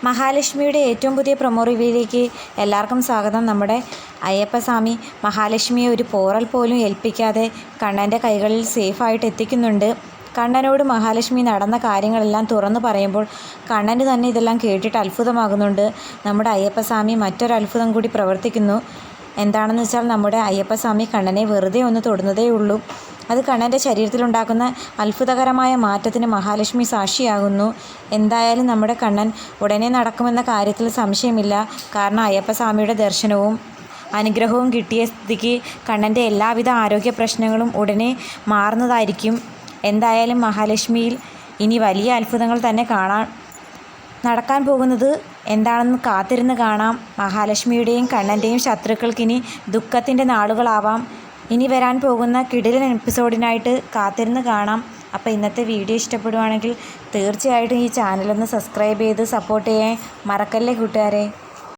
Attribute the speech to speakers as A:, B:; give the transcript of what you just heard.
A: മഹാലക്ഷ്മിയുടെ ഏറ്റവും പുതിയ പ്രൊമോ റിവ്യൂയിലേക്ക് എല്ലാവർക്കും സ്വാഗതം. നമ്മുടെ അയ്യപ്പസ്വാമി മഹാലക്ഷ്മിയെ ഒരു പോറൽ പോലും ഏൽപ്പിക്കാതെ കണ്ണൻ്റെ കൈകളിൽ സേഫായിട്ട് എത്തിക്കുന്നുണ്ട്. കണ്ണനോട് മഹാലക്ഷ്മി നടന്ന കാര്യങ്ങളെല്ലാം തുറന്നു പറയുമ്പോൾ കണ്ണന് തന്നെ ഇതെല്ലാം കേട്ടിട്ട് അത്ഭുതമാകുന്നുണ്ട്. നമ്മുടെ അയ്യപ്പസ്വാമി മറ്റൊരു അത്ഭുതം കൂടി പ്രവർത്തിക്കുന്നു. എന്താണെന്ന് വെച്ചാൽ നമ്മുടെ അയ്യപ്പസ്വാമി കണ്ണനെ വെറുതെ ഒന്ന് തൊടുന്നതേ ഉള്ളൂ. അത് കണ്ണൻ്റെ ശരീരത്തിലുണ്ടാക്കുന്ന അത്ഭുതകരമായ മാറ്റത്തിന് മഹാലക്ഷ്മി സാക്ഷിയാകുന്നു. എന്തായാലും നമ്മുടെ കണ്ണൻ ഉടനെ നടക്കുമെന്ന കാര്യത്തിൽ സംശയമില്ല. കാരണം അയ്യപ്പസ്വാമിയുടെ ദർശനവും അനുഗ്രഹവും കിട്ടിയ സ്ഥിതിക്ക് കണ്ണൻ്റെ എല്ലാവിധ ആരോഗ്യ പ്രശ്നങ്ങളും ഉടനെ മാറുന്നതായിരിക്കും. എന്തായാലും മഹാലക്ഷ്മിയിൽ ഇനി വലിയ അത്ഭുതങ്ങൾ തന്നെ നടക്കാൻ പോകുന്നത് എന്താണെന്ന് കാത്തിരുന്ന് കാണാം. മഹാലക്ഷ്മിയുടെയും കണ്ണൻ്റെയും ശത്രുക്കൾക്കിനി ദുഃഖത്തിൻ്റെ നാളുകളാവാം. ഇനി വരാൻ പോകുന്ന കിടിലൻ എപ്പിസോഡിനായിട്ട് കാത്തിരുന്ന് കാണാം. അപ്പോൾ ഇന്നത്തെ വീഡിയോ ഇഷ്ടപ്പെടുവാണെങ്കിൽ തീർച്ചയായിട്ടും ഈ ചാനലൊന്ന് സബ്സ്ക്രൈബ് ചെയ്ത് സപ്പോർട്ട് ചെയ്യാൻ മറക്കല്ലേ കൂട്ടുകാരെ.